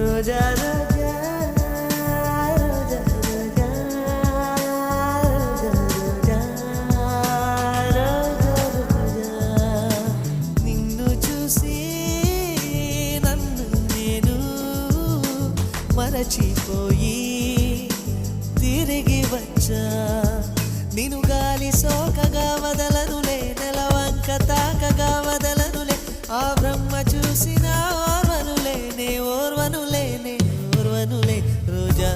రోజా రోజా రోజా రోజా రోజా రోజా రోజా నిన్ను చూసి నన్ను నేను మరచిపోయి తిరిగి వచ్చా నిన్ను గాలి సోకగా వదలనులే నెలవంక తాకగా వదలనులే ఆ బ్రహ్మ చూసిన ఓర్వనులే నే ఓర్వనులే రోజా